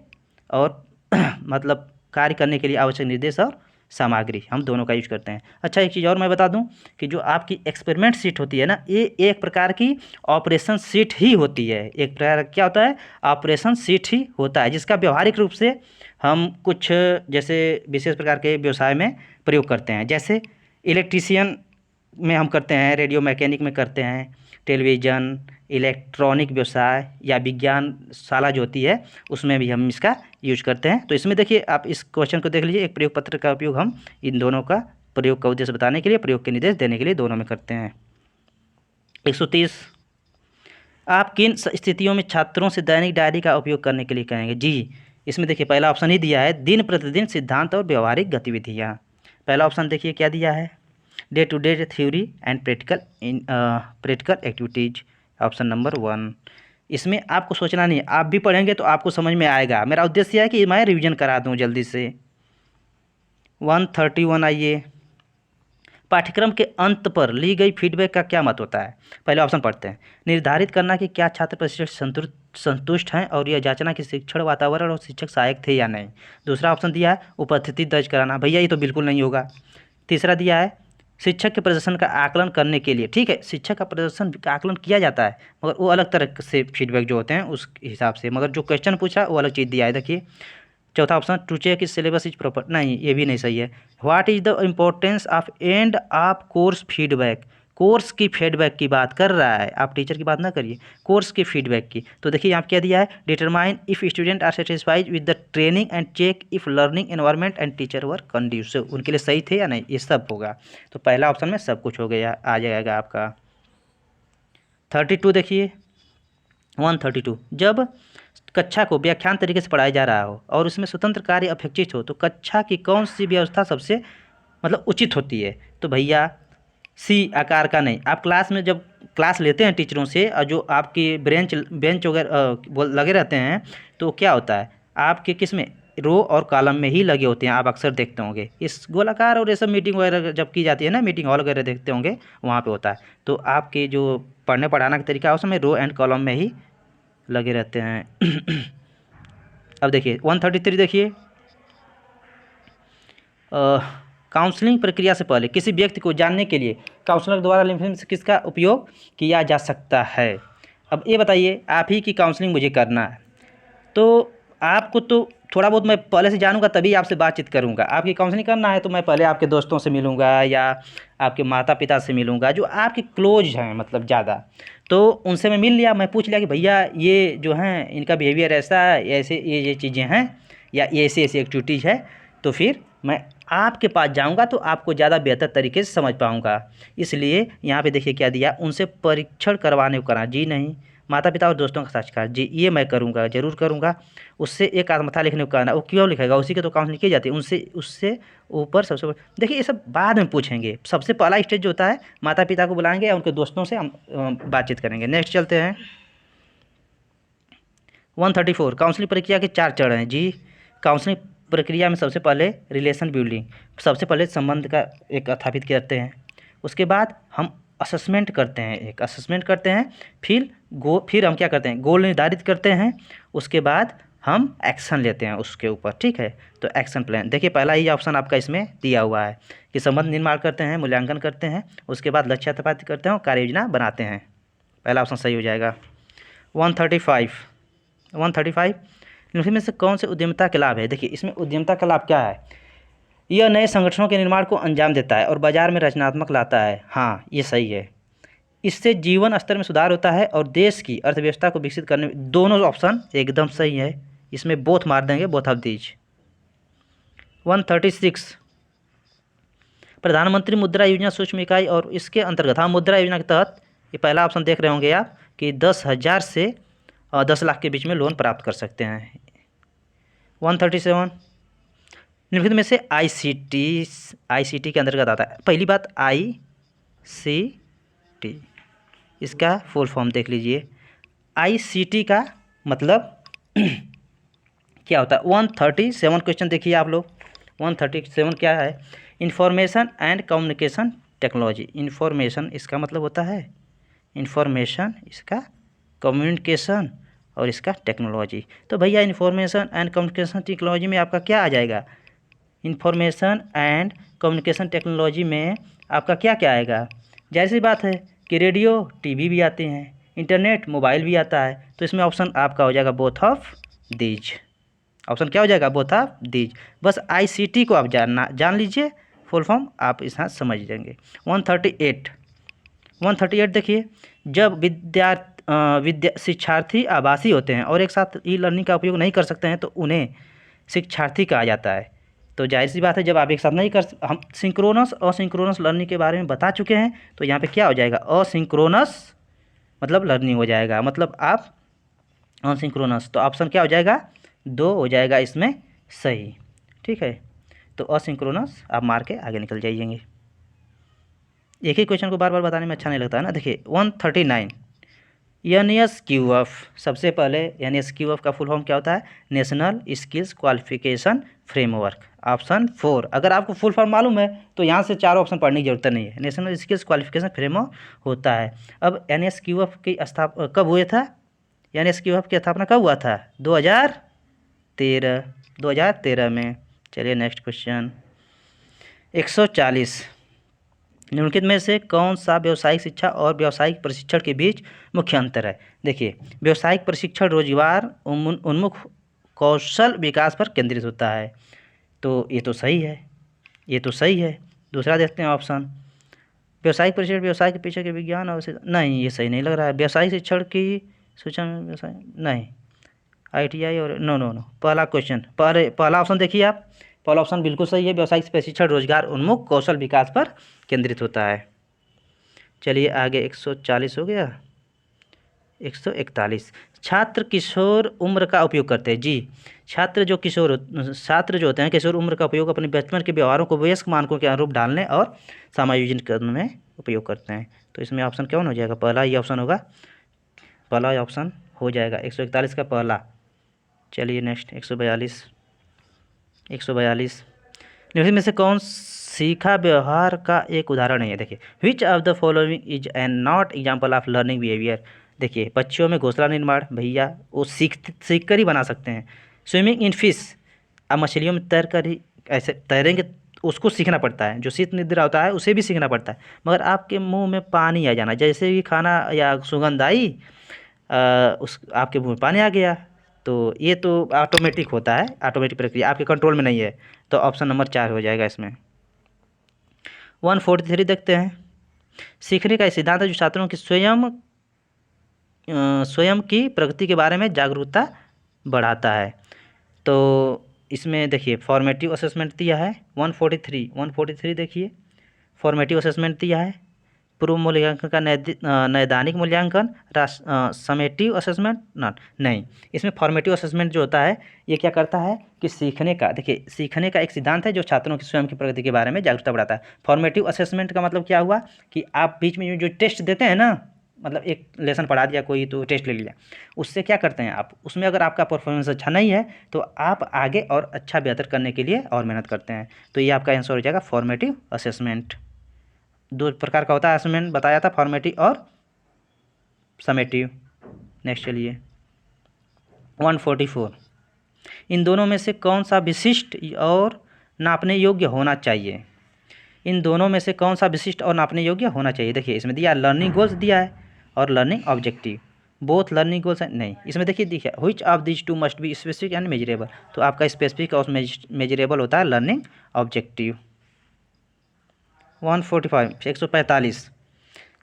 और मतलब कार्य करने के लिए आवश्यक निर्देश और सामग्री, हम दोनों का यूज करते हैं। अच्छा, एक चीज़ और मैं बता दूं कि जो आपकी एक्सपेरिमेंट शीट होती है ना, ये एक प्रकार की ऑपरेशन शीट ही होती है। एक प्रकार क्या होता है, ऑपरेशन शीट ही होता है, जिसका व्यवहारिक रूप से हम कुछ जैसे विशेष प्रकार के व्यवसाय में प्रयोग करते हैं। जैसे इलेक्ट्रीशियन में हम करते हैं, रेडियो मैकेनिक में करते हैं, टेलीविज़न, इलेक्ट्रॉनिक व्यवसाय या विज्ञानशाला जो होती है उसमें भी हम इसका यूज करते हैं। तो इसमें देखिए, आप इस क्वेश्चन को देख लीजिए, एक प्रयोग पत्र का उपयोग हम इन दोनों का प्रयोग का उद्देश्य बताने के लिए, प्रयोग के निर्देश देने के लिए दोनों में करते हैं। 130, आप किन स्थितियों में छात्रों से दैनिक डायरी का उपयोग करने के लिए कहेंगे? जी, इसमें देखिए पहला ऑप्शन ही दिया है, दिन प्रतिदिन सिद्धांत और व्यवहारिक गतिविधियाँ। पहला ऑप्शन देखिए क्या दिया है, day to day theory and practical activities, option number 1। इसमें आपको सोचना नहीं है, आप भी पढ़ेंगे तो आपको समझ में आएगा। मेरा उद्देश्य है कि मैं रिवीजन करा दूं जल्दी से। 131 आइए, पाठ्यक्रम के अंत पर ली गई फीडबैक का क्या मत होता है? पहले ऑप्शन पढ़ते हैं, निर्धारित करना कि क्या छात्र प्रशिक्षण संतुष्ट हैं और यह जांचना कि शिक्षण वातावरण और शिक्षक सहायक थे या नहीं। दूसरा ऑप्शन दिया है उपस्थिति दर्ज कराना, भैया ये तो बिल्कुल नहीं होगा। तीसरा दिया है शिक्षक के प्रदर्शन का आकलन करने के लिए, ठीक है, शिक्षक का प्रदर्शन का आकलन किया जाता है मगर वो अलग तरह से फीडबैक जो होते हैं उस हिसाब से, मगर जो क्वेश्चन पूछा वो अलग चीज़ दिया है। देखिए चौथा option, to check is syllabus is proper, नहीं ये भी नहीं सही है। What is the importance of end of course feedback, course की फीडबैक की बात कर रहा है, आप टीचर की बात ना करिए, कोर्स की फीडबैक की। तो देखिए यहाँ क्या दिया है, determine if student are satisfied with the training and check if learning environment and teacher were conducive, उनके लिए सही थे या नहीं, ये सब होगा। तो पहला ऑप्शन में सब कुछ हो गया, आ जाएगा आपका। 32 देखिए, 132, जब कक्षा को व्याख्यान तरीके से पढ़ाया जा रहा हो और उसमें स्वतंत्र कार्य अपेक्षित हो तो कक्षा की कौन सी व्यवस्था सबसे मतलब उचित होती है? तो भैया सी आकार का नहीं, आप क्लास में जब क्लास लेते हैं टीचरों से और जो आपकी बेंच वगैरह लगे रहते हैं तो क्या होता है, आपके किस में, रो और कॉलम में ही लगे होते हैं, आप अक्सर देखते होंगे। इस गोलाकार और ये सब मीटिंग वगैरह जब की जाती है ना, मीटिंग हॉल वगैरह देखते होंगे, वहाँ पे होता है। तो आपके जो पढ़ने पढ़ाना का तरीका है उसमें रो एंड कॉलम में ही लगे रहते हैं। अब देखिए 133 देखिए, काउंसलिंग प्रक्रिया से पहले किसी व्यक्ति को जानने के लिए काउंसलर द्वारा लिम्फेसिस किसका उपयोग किया जा सकता है? अब ये बताइए, आप ही की काउंसलिंग मुझे करना है तो आपको तो थोड़ा बहुत मैं पहले से जानूंगा तभी आपसे बातचीत करूंगा। आपकी काउंसलिंग करना है तो मैं पहले आपके दोस्तों से मिलूंगा या आपके माता पिता से मिलूंगा जो आपके क्लोज हैं, मतलब ज़्यादा, तो उनसे मैं मिल लिया, मैं पूछ लिया कि भैया ये जो हैं इनका बिहेवियर ऐसा है, ऐसे ये चीज़ें हैं या ये ऐसी ऐसी एक्टिविटीज़ है, तो फिर मैं आपके पास जाऊंगा तो आपको ज़्यादा बेहतर तरीके से समझ पाऊंगा। इसलिए यहाँ पे देखिए क्या दिया, उनसे परीक्षण करवाने को करा, जी नहीं। माता पिता और दोस्तों का साक्षात्कार, जी ये मैं करूँगा, ज़रूर करूँगा। उससे एक आत्मकथा लिखने को कहना, वो क्यों लिखेगा, उसी के तो काउंसलिंग की जाती है। उनसे उससे ऊपर सबसे देखिए ये सब बाद में पूछेंगे, सबसे पहला स्टेज जो होता है माता पिता को बुलाएंगे या उनके दोस्तों से हम बातचीत करेंगे। नेक्स्ट चलते हैं 134, काउंसलिंग प्रक्रिया के 4 चरण हैं। जी, काउंसलिंग प्रक्रिया में सबसे पहले रिलेशन बिल्डिंग, सबसे पहले संबंध का एक स्थापित करते हैं, उसके बाद हम असेसमेंट करते हैं, एक असेसमेंट करते हैं, फिर हम क्या करते हैं, गोल निर्धारित करते हैं, उसके बाद हम एक्शन लेते हैं उसके ऊपर, ठीक है। तो एक्शन प्लान देखिए, पहला ही ऑप्शन आपका इसमें दिया हुआ है कि संबंध निर्माण करते हैं, मूल्यांकन करते हैं, उसके बाद लक्ष्य स्थापित करते हैं और कार्य योजना बनाते हैं। पहला ऑप्शन सही हो जाएगा। 135 निम्न में से कौन से उद्यमिता के लाभ है? देखिए इसमें उद्यमिता का लाभ क्या है, यह नए संगठनों के निर्माण को अंजाम देता है और बाजार में रचनात्मक लाता है। हाँ ये सही है, इससे जीवन स्तर में सुधार होता है और देश की अर्थव्यवस्था को विकसित करने में, दोनों ऑप्शन एकदम सही है, इसमें बोथ मार देंगे, बोथ ऑफ दीज। 136, प्रधानमंत्री मुद्रा योजना सूक्ष्म इकाई और इसके अंतर्गत, हाँ मुद्रा योजना के तहत, ये पहला ऑप्शन देख रहे होंगे आप कि 10,000 से 10 लाख के बीच में लोन प्राप्त कर सकते हैं। 137, निम्नलिखित में से आईसीटी के अंतर्गत आता है। पहली बात आईसीटी, इसका फुल फॉर्म देख लीजिए। आईसीटी का मतलब क्या होता है? 137 क्वेश्चन देखिए आप लोग। 137 क्या है? Information and communication technology. Information इसका मतलब होता है इंफॉर्मेशन, इसका कम्युनिकेशन और इसका टेक्नोलॉजी। तो भैया इंफॉर्मेशन एंड कम्युनिकेशन टेक्नोलॉजी में आपका क्या आ जाएगा? इंफॉर्मेशन एंड कम्युनिकेशन टेक्नोलॉजी में आपका क्या क्या आएगा? जाहिर सी बात है कि रेडियो टीवी भी आते हैं, इंटरनेट मोबाइल भी आता है, तो इसमें ऑप्शन आपका हो जाएगा बोथ ऑफ दीज। ऑप्शन क्या हो जाएगा? Both of these. बस आईसीटी को आप जान लीजिए, फुल फॉर्म आप इसमें समझ लेंगे। 138 देखिए, जब शिक्षार्थी आभासी होते हैं और एक साथ ई लर्निंग का उपयोग नहीं कर सकते हैं तो उन्हें शिक्षार्थी कहा जाता है। तो जाहिर सी बात है, जब आप एक साथ नहीं हम सिंक्रोनस असिंक्रोनस लर्निंग के बारे में बता चुके हैं, तो यहाँ पे क्या हो जाएगा? असिंक्रोनस मतलब लर्निंग हो जाएगा, मतलब आप असिंक्रोनस, तो ऑप्शन क्या हो जाएगा? 2 हो जाएगा इसमें सही। ठीक है, तो असिंक्रोनस आप मार के आगे निकल जाइएंगे। एक ही क्वेश्चन को बार बार बताने में अच्छा नहीं लगता है ना। देखिए 139 NSQF, सबसे पहले NSQF का फुल फॉर्म क्या होता है? National skills qualification framework. Option 4, अगर आपको फुल फॉर्म मालूम है तो यहाँ से 4 ऑप्शन पढ़ने की जरूरत नहीं है। नेशनल स्किल्स क्वालिफिकेशन फ्रेमवर्क होता है। अब NSQF की स्थापना कब हुए था? NSQF की स्थापना कब हुआ था? 2013 में। चलिए नेक्स्ट क्वेश्चन 140, निम्नलिखित में से कौन सा व्यावसायिक शिक्षा और व्यावसायिक प्रशिक्षण के बीच मुख्य अंतर है? देखिए, व्यावसायिक प्रशिक्षण रोजगार उन्मुख कौशल विकास पर केंद्रित होता है, तो ये तो सही है, ये तो सही है। दूसरा देखते हैं ऑप्शन, व्यावसायिक प्रशिक्षण व्यवसाय के पीछे के विज्ञान और नहीं, ये सही नहीं लग रहा है। व्यावसायिक शिक्षण की सूचना में व्यवसाय नहीं, ITI और नो। पहला क्वेश्चन, पहला ऑप्शन देखिए आप, पहला ऑप्शन बिल्कुल सही है। व्यावसायिक प्रशिक्षण रोजगार उन्मुख कौशल विकास पर केंद्रित होता है। चलिए आगे 140 हो गया। 141, छात्र किशोर उम्र का उपयोग करते हैं। जी, छात्र जो होते हैं किशोर उम्र का उपयोग अपने बचपन के व्यवहारों को वयस्क मानकों के अनुरूप डालने और समायोजन करने में उपयोग करते हैं। तो इसमें ऑप्शन कौन हो जाएगा? पहला ही ऑप्शन होगा, पहला ऑप्शन हो जाएगा 141 का पहला। चलिए नेक्स्ट 142 निम्नलिखित में से कौन सीखा व्यवहार का एक उदाहरण है? देखिए, which of the following is an not example of learning behaviour. देखिए, बच्चों में घोंसला निर्माण, भैया वो सीख कर ही बना सकते हैं। स्विमिंग इन फिश, अब मछलियों में तैर कर ही ऐसे तैरेंगे, उसको सीखना पड़ता है। जो शीत निद्रा होता है उसे भी सीखना पड़ता है। मगर आपके मुंह में पानी आ जाना, जैसे ही खाना या सुगंध आई उस आपके मुंह में पानी आ गया, तो ये तो ऑटोमेटिक होता है, ऑटोमेटिक प्रक्रिया, आपके कंट्रोल में नहीं है। तो ऑप्शन नंबर 4 हो जाएगा इसमें। 143 देखते हैं, सीखने का सिद्धांत है जो छात्रों की स्वयं की प्रगति के बारे में जागरूकता बढ़ाता है। तो इसमें देखिए फॉर्मेटिव असेसमेंट दिया है 143 देखिए, फॉर्मेटिव असेसमेंट दिया है, पूर्व मूल्यांकन का नैदानिक मूल्यांकन, समेटिव असेसमेंट नहीं। इसमें फॉर्मेटिव असेसमेंट जो होता है ये क्या करता है कि सीखने का, देखिए सीखने का एक सिद्धांत है जो छात्रों की स्वयं की प्रगति के बारे में जागरूकता बढ़ाता है। फॉर्मेटिव असेसमेंट का मतलब क्या हुआ कि आप बीच में जो टेस्ट देते हैं ना, मतलब एक लेसन पढ़ा दिया कोई तो टेस्ट ले लिया, उससे क्या करते हैं आप, उसमें अगर आपका परफॉर्मेंस अच्छा नहीं है तो आप आगे और अच्छा बेहतर करने के लिए और मेहनत करते हैं। तो ये आपका आंसर हो जाएगा फॉर्मेटिव असेसमेंट। 2 प्रकार का होता है असेसमेंट, बताया था, फॉर्मेटिव और समेटिव। नेक्स्ट चलिए 144, इन दोनों में से कौन सा विशिष्ट और नापने योग्य होना चाहिए? इन दोनों में से कौन सा विशिष्ट और नापने योग्य होना चाहिए? देखिए इसमें दिया लर्निंग गोल्स दिया है और learning objective, both learning goals है नहीं। इसमें देखिए which of this two must be specific and measurable, तो आपका स्पेसिफिक और मेजरेबल होता है लर्निंग ऑब्जेक्टिव। 145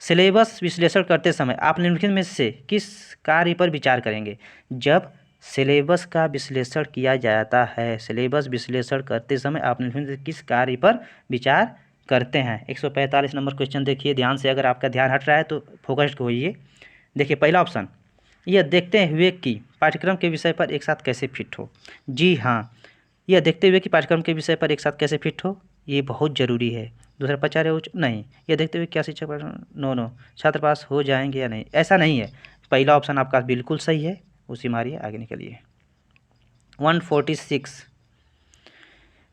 सिलेबस विश्लेषण करते समय आप निम्नलिखित में से किस कार्य पर विचार करेंगे? जब सिलेबस का विश्लेषण किया जाता है, सिलेबस विश्लेषण करते समय आप निम्नलिखित में से किस कार्य पर विचार करते हैं? 145 नंबर क्वेश्चन देखिए ध्यान से, अगर आपका ध्यान हट रहा है तो फोकस्ड होइए। देखिए पहला ऑप्शन, यह देखते हुए कि पाठ्यक्रम के विषय पर एक साथ कैसे फिट हो। जी हाँ, यह देखते हुए कि पाठ्यक्रम के विषय पर एक साथ कैसे फिट हो, ये बहुत ज़रूरी है। दूसरा पचारे हो नहीं, यह देखते हुए क्या शिक्षक नो छात्र पास हो जाएंगे या नहीं, ऐसा नहीं है। पहला ऑप्शन आपका बिल्कुल सही है, उसी मारिए आगे निकलिए। 146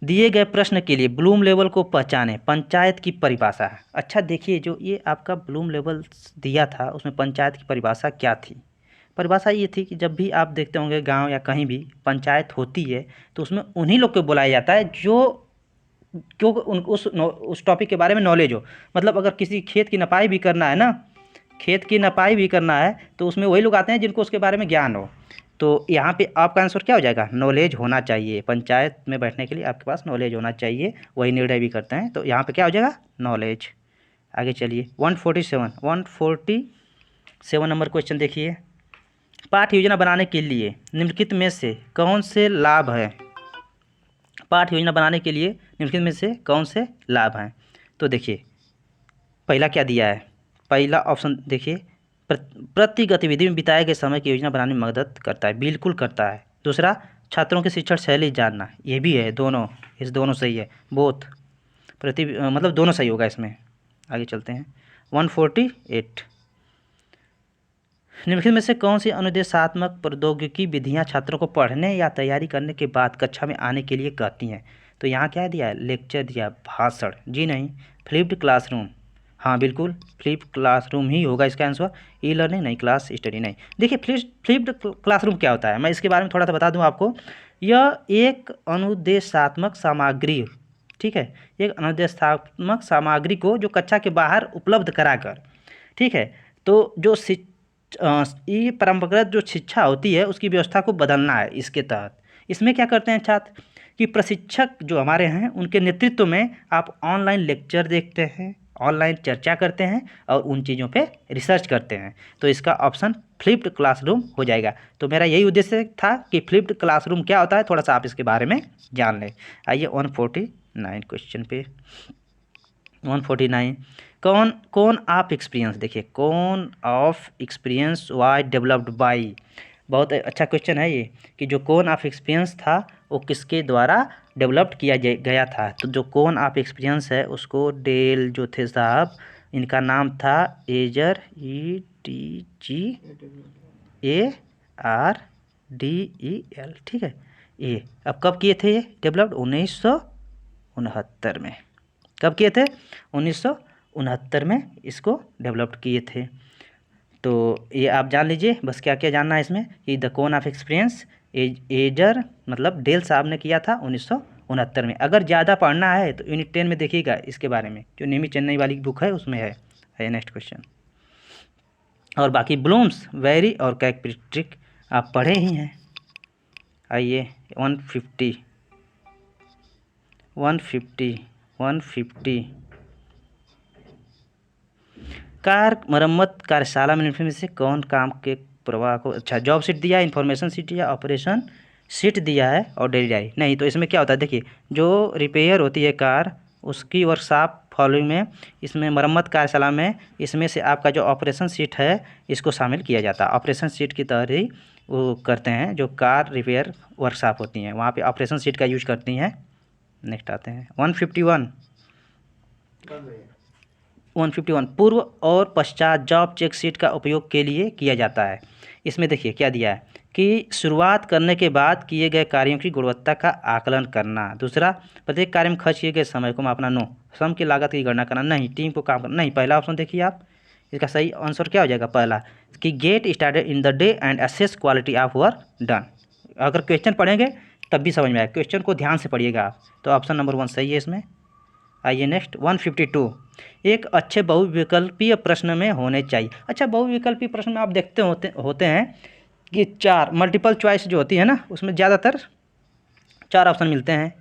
दिए गए प्रश्न के लिए ब्लूम लेवल को पहचानें, पंचायत की परिभाषा। अच्छा देखिए, जो ये आपका ब्लूम लेवल दिया था उसमें पंचायत की परिभाषा क्या थी? परिभाषा ये थी कि जब भी आप देखते होंगे गांव या कहीं भी पंचायत होती है तो उसमें उन्हीं लोग को बुलाया जाता है जो क्यों उस टॉपिक के बारे में नॉलेज हो। मतलब अगर किसी खेत की नपाई भी करना है ना, खेत की नपाई भी करना है तो उसमें वही लोग आते हैं जिनको उसके बारे में ज्ञान हो। तो यहाँ पे आपका आंसर क्या हो जाएगा, नॉलेज होना चाहिए। पंचायत में बैठने के लिए आपके पास नॉलेज होना चाहिए, वही निर्णय भी करते हैं। तो यहाँ पे क्या हो जाएगा, नॉलेज। आगे चलिए 147 नंबर क्वेश्चन देखिए। पाठ योजना बनाने के लिए निम्नलिखित में से कौन से लाभ हैं। पाठ योजना बनाने के लिए निम्नलिखित में से कौन से लाभ हैं। तो देखिए पहला क्या दिया है, पहला ऑप्शन देखिए, प्रति गतिविधि में बिताए गए समय की योजना बनाने में मदद करता है, बिल्कुल करता है। दूसरा, छात्रों की शिक्षण शैली जानना, ये भी है, दोनों, इस दोनों सही है, बोथ मतलब दोनों सही होगा इसमें। आगे चलते हैं 148, निम्नलिखित में से कौन सी अनुदेशात्मक प्रौद्योगिकी विधियां छात्रों को पढ़ने या तैयारी करने के बाद कक्षा में आने के लिए कहती हैं। तो यहाँ क्या दिया है, लेक्चर दिया, भाषण, जी नहीं। फ्लिप्ड क्लासरूम, हाँ बिल्कुल फ्लिप्ड क्लासरूम ही होगा इसका आंसर। ई लर्निंग नहीं, क्लास स्टडी नहीं। देखिए फ्लिप्ड क्लासरूम क्या होता है, मैं इसके बारे में थोड़ा सा बता दूँ आपको। यह एक अनुदेशात्मक सामग्री, ठीक है, एक अनुदेशात्मक सामग्री को जो कक्षा के बाहर उपलब्ध कराकर, ठीक है, तो जो ये परंपरागत जो शिक्षा होती है उसकी व्यवस्था को बदलना है इसके तहत। इसमें क्या करते हैं छात्र कि प्रशिक्षक जो हमारे हैं उनके नेतृत्व में आप ऑनलाइन लेक्चर देखते हैं, ऑनलाइन चर्चा करते हैं और उन चीज़ों पे रिसर्च करते हैं। तो इसका ऑप्शन फ्लिप्ड क्लासरूम हो जाएगा। तो मेरा यही उद्देश्य था कि फ्लिप्ड क्लासरूम क्या होता है, थोड़ा सा आप इसके बारे में जान लें। आइए 149 क्वेश्चन पे। 149, कौन ऑफ एक्सपीरियंस, देखिए cone of experience why developed by, बहुत अच्छा क्वेश्चन है ये, कि जो कौन ऑफ एक्सपीरियंस था वो किसके द्वारा डेवलप्ड किया गया था। तो जो कौन ऑफ एक्सपीरियंस है उसको डेल जो थे साहब, इनका नाम था एजर, ETGARDEL, ठीक है। ये अब कब किए थे ये डेवलप्ड, 1969 में। कब किए थे, 1969 में इसको डेवलप किए थे। तो ये आप जान लीजिए बस, क्या क्या जानना है इसमें, कि द कोन ऑफ एक्सपीरियंस एजर मतलब डेल साहब ने किया था 1969 में। अगर ज़्यादा पढ़ना है तो यूनिट 10 में देखिएगा इसके बारे में, जो नेमी चेन्नई वाली बुक है उसमें है। Next question. और बाकी ब्लूम्स, वेरी और कैरेक्टरिस्टिक आप पढ़े ही हैं। आइए 150 मरम्मत कार्यशाला में निम्नलिखित में से कौन काम के प्रवाह को, अच्छा जॉब सीट दिया है, इन्फॉर्मेशन सीट या ऑपरेशन सीट दिया है और डेली डायरी नहीं। तो इसमें क्या होता है, देखिए जो रिपेयर होती है कार उसकी वर्कशॉप फॉलोइंग में, इसमें मरम्मत कार्यशाला में इसमें से आपका जो ऑपरेशन सीट है इसको शामिल किया जाता है। ऑपरेशन सीट की तरह ही वो करते हैं, जो कार रिपेयर वर्कशॉप होती हैं वहाँ पे ऑपरेशन सीट का यूज करती हैं। नेक्स्ट आते हैं 151 पूर्व और पश्चात जॉब चेक शीट का उपयोग के लिए किया जाता है। इसमें देखिए क्या दिया है कि शुरुआत करने के बाद किए गए कार्यों की गुणवत्ता का आकलन करना। दूसरा, प्रत्येक कार्य में खर्च किए गए समय को मापना। नो, श्रम की लागत की गणना करना। नहीं, टीम को काम करना। नहीं, पहला ऑप्शन देखिए आप, इसका सही आंसर क्या हो जाएगा, पहला, कि get started in the day and assess quality of work done. अगर क्वेश्चन पढ़ेंगे तब भी समझ में आएगा, क्वेश्चन को ध्यान से पढ़िएगा आप। तो ऑप्शन नंबर 1 सही है इसमें। आइए नेक्स्ट 152, एक अच्छे बहुविकल्पीय प्रश्न में होने चाहिए। अच्छा, बहुविकल्पीय प्रश्न में आप देखते होते हैं कि 4 मल्टीपल चॉइस जो होती है ना उसमें ज़्यादातर 4 ऑप्शन मिलते हैं।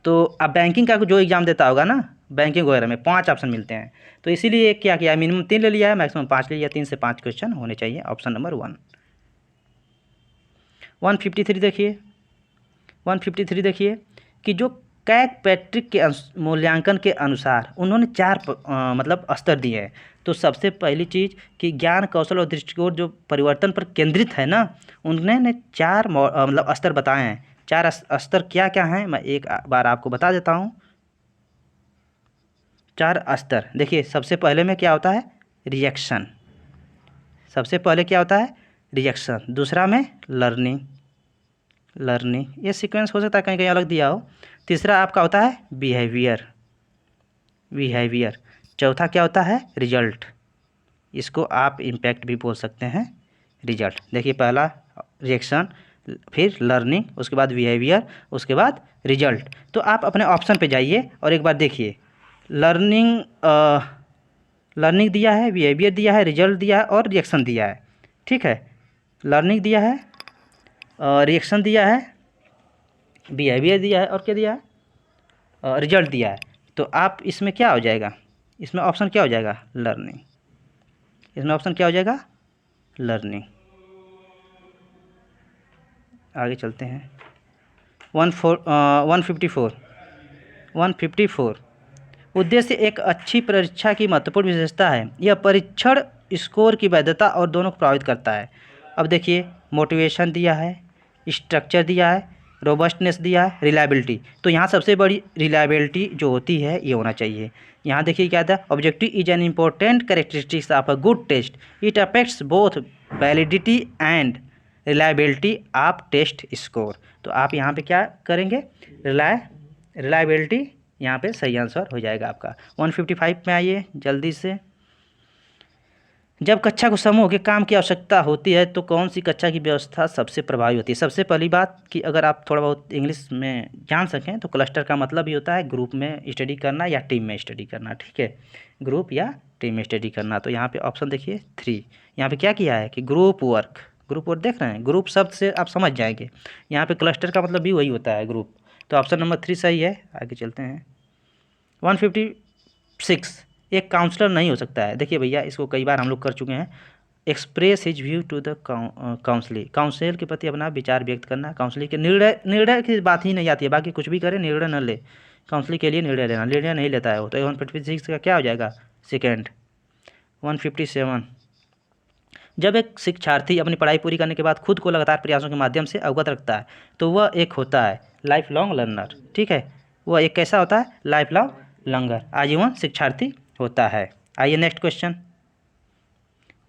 तो आप बैंकिंग का जो एग्ज़ाम देता होगा ना, बैंकिंग वगैरह में 5 ऑप्शन मिलते हैं। तो इसीलिए क्या किया है, मिनिमम 3 ले लिया है, मैक्सिमम 5 ले लिया। 3 से 5 क्वेश्चन होने चाहिए, ऑप्शन नंबर 1। 153 देखिए, 153 देखिए कि जो कैकपैट्रिक के मूल्यांकन के अनुसार उन्होंने 4 मतलब स्तर दिए हैं। तो सबसे पहली चीज़ कि ज्ञान, कौशल और दृष्टिकोण जो परिवर्तन पर केंद्रित है ना, उन्होंने 4 मतलब स्तर बताए हैं। 4 स्तर क्या क्या हैं मैं एक बार आपको बता देता हूँ। 4 स्तर देखिए, सबसे पहले में क्या होता है, रिएक्शन। सबसे पहले क्या होता है, रिएक्शन। दूसरा में लर्निंग, ये सीक्वेंस हो सकता है कहीं कहीं अलग दिया हो। तीसरा आपका होता है बिहेवियर। चौथा क्या होता है, रिजल्ट। इसको आप इम्पैक्ट भी बोल सकते हैं, रिजल्ट। देखिए पहला रिएक्शन, फिर लर्निंग, उसके बाद बिहेवियर, उसके बाद रिजल्ट। तो आप अपने ऑप्शन पे जाइए और एक बार देखिए, लर्निंग लर्निंग दिया है, बिहेवियर दिया है, रिजल्ट दिया है और रिएक्शन दिया है। ठीक है, लर्निंग दिया है, रिएक्शन दिया है, बिहेवियर दिया है और क्या दिया है, रिजल्ट दिया है। तो आप इसमें क्या हो जाएगा, इसमें ऑप्शन क्या हो जाएगा, लर्निंग। इसमें ऑप्शन क्या हो जाएगा, लर्निंग। आगे चलते हैं। 154 उद्देश्य एक अच्छी परीक्षा की महत्वपूर्ण विशेषता है। यह परीक्षण स्कोर की वैधता और दोनों को प्रभावित करता है। अब देखिए, मोटिवेशन दिया है, स्ट्रक्चर दिया है, रोबस्टनेस दिया है, रिलायबिलिटी। तो यहाँ सबसे बड़ी रिलायबिलिटी जो होती है ये होना चाहिए। यहाँ देखिए क्या था, objective is an important characteristics of a good test, it affects both validity and reliability of test score. तो आप यहाँ पे क्या करेंगे, रिलायबिलिटी यहाँ पे सही आंसर हो जाएगा आपका। 155 में आइए जल्दी से। जब कक्षा को समूह के काम की आवश्यकता होती है तो कौन सी कक्षा की व्यवस्था सबसे प्रभावी होती है। सबसे पहली बात कि अगर आप थोड़ा बहुत इंग्लिश में जान सकें तो क्लस्टर का मतलब ही होता है ग्रुप में स्टडी करना या टीम में स्टडी करना। ठीक है, ग्रुप या टीम में स्टडी करना। तो यहाँ पे ऑप्शन देखिए 3, यहाँ पे क्या किया है कि ग्रुप वर्क देख रहे हैं, ग्रुप शब्द से आप समझ जाएंगे। यहाँ पे क्लस्टर का मतलब भी वही होता है, ग्रुप। तो ऑप्शन नंबर 3 सही है। आगे चलते हैं। 156 एक काउंसलर नहीं हो सकता है। देखिए भैया, इसको कई बार हम लोग कर चुके हैं। Express his view to the council के प्रति अपना विचार व्यक्त करना। काउंसिल के निर्णय की बात ही नहीं आती है, बाकी कुछ भी करे निर्णय न ले, काउंसिल के लिए निर्णय लेना, निर्णय नहीं लेता है वो। तो 156 का क्या हो जाएगा, सेकेंड। 157 जब एक शिक्षार्थी अपनी पढ़ाई पूरी करने के बाद खुद को लगातार प्रयासों के माध्यम से अवगत रखता है तो वह एक होता है लाइफ लॉन्ग लर्नर। ठीक है, वह एक कैसा होता है, लाइफ लॉन्ग लर्नर, आजीवन शिक्षार्थी होता है। आइए नेक्स्ट क्वेश्चन।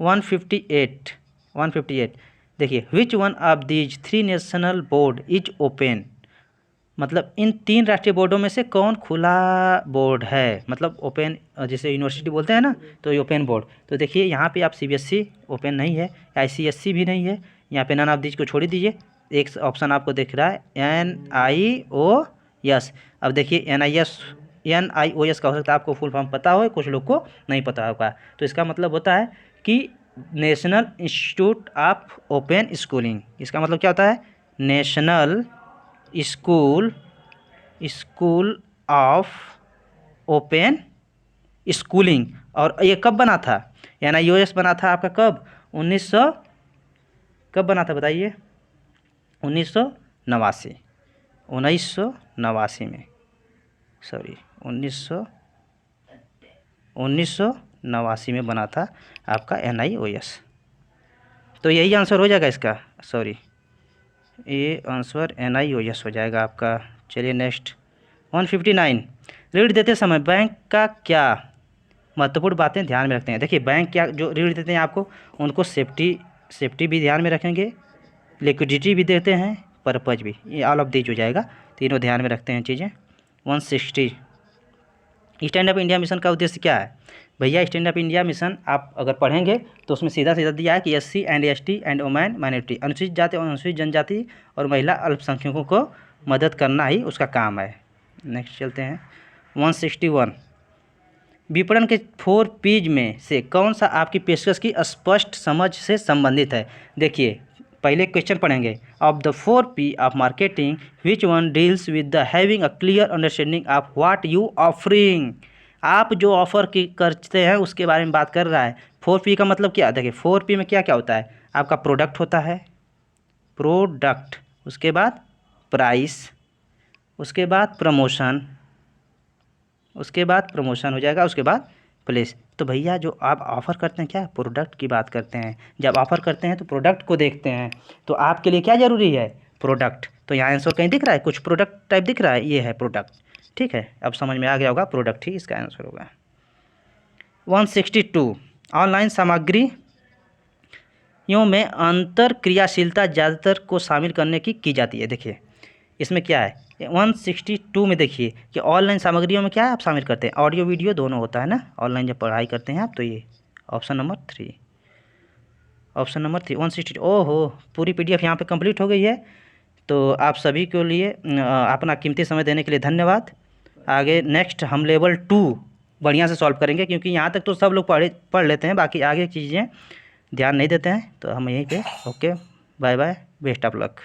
158 देखिए, which one of these 3 national board is open. मतलब इन 3 राष्ट्रीय बोर्डों में से कौन खुला बोर्ड है, मतलब ओपन, जैसे यूनिवर्सिटी बोलते हैं ना, तो ये ओपन बोर्ड। तो देखिए यहाँ पे आप CBSE ओपन नहीं है, ICSE भी नहीं है, यहाँ पे नन ऑफ दीज को छोड़ ही दीजिए। एक ऑप्शन आपको दिख रहा है NIOS। अब देखिए NIOS का हो सकता है आपको फुल फॉर्म पता हो, कुछ लोग को नहीं पता होगा। तो इसका मतलब होता है कि national institute of open schooling. इसका मतलब क्या होता है, national school of open schooling. और ये कब बना था, NIOS बना था आपका कब, 1900 कब बना था बताइए, 1989 में, सॉरी 1989 में बना था आपका NIOS। तो यही आंसर हो जाएगा इसका, सॉरी ये आंसर NIOS हो जाएगा आपका। चलिए नेक्स्ट। 159 ऋण देते समय बैंक का क्या महत्वपूर्ण बातें ध्यान में रखते हैं। देखिए बैंक क्या, जो ऋण देते हैं आपको, उनको सेफ्टी भी ध्यान में रखेंगे, लिक्विडिटी भी देते हैं, पर्पज भी, ये ऑल ऑफ दीज हो जाएगा, तीनों ध्यान में रखते हैं चीज़ें। 160 स्टैंड अप इंडिया मिशन का उद्देश्य क्या है। भैया स्टैंड अप इंडिया मिशन आप अगर पढ़ेंगे तो उसमें सीधा दिया है कि SC and ST and women minority, अनुसूचित जाति और अनुसूचित जनजाति और महिला अल्पसंख्यकों को मदद करना ही उसका काम है। नेक्स्ट चलते हैं। 161 विपणन के 4 P's में से कौन सा आपकी पेशकश की स्पष्ट समझ से संबंधित है। देखिए पहले क्वेश्चन पढ़ेंगे, of the 4 P of marketing which one deals with the having a clear understanding of what you offering. आप जो ऑफ़र की करते हैं उसके बारे में बात कर रहा है। 4 P का मतलब क्या, देखिए 4 P में क्या क्या होता है, आपका प्रोडक्ट होता है, प्रोडक्ट, उसके बाद प्राइस, उसके बाद प्रमोशन, उसके बाद प्रमोशन हो जाएगा, उसके बाद प्लेस। तो भैया जो आप ऑफ़र करते हैं क्या, प्रोडक्ट की बात करते हैं। जब ऑफ़र करते हैं तो प्रोडक्ट को देखते हैं, तो आपके लिए क्या ज़रूरी है, प्रोडक्ट। तो यहाँ आंसर कहीं दिख रहा है, कुछ प्रोडक्ट टाइप दिख रहा है, ये है प्रोडक्ट। ठीक है, अब समझ में आ गया होगा, प्रोडक्ट ही इसका आंसर होगा। 162 ऑनलाइन सामग्रियों में अंतर क्रियाशीलता ज़्यादातर को शामिल करने की जाती है। देखिए इसमें क्या है, 162 में देखिए कि ऑनलाइन सामग्रियों में क्या है, आप शामिल करते हैं, ऑडियो वीडियो दोनों होता है ना, ऑनलाइन जब पढ़ाई करते हैं आप, तो ये ऑप्शन नंबर 3। Option number 3 160। ओहो, पूरी PDF यहाँ पे कंप्लीट हो गई है। तो आप सभी के लिए अपना कीमती समय देने के लिए धन्यवाद। आगे नेक्स्ट हम लेवल 2 बढ़िया से सॉल्व करेंगे, क्योंकि यहाँ तक तो सब लोग पढ़ लेते हैं, बाकी आगे की चीज़ें ध्यान नहीं देते हैं। तो हम यहीं पे okay, bye bye, best of luck.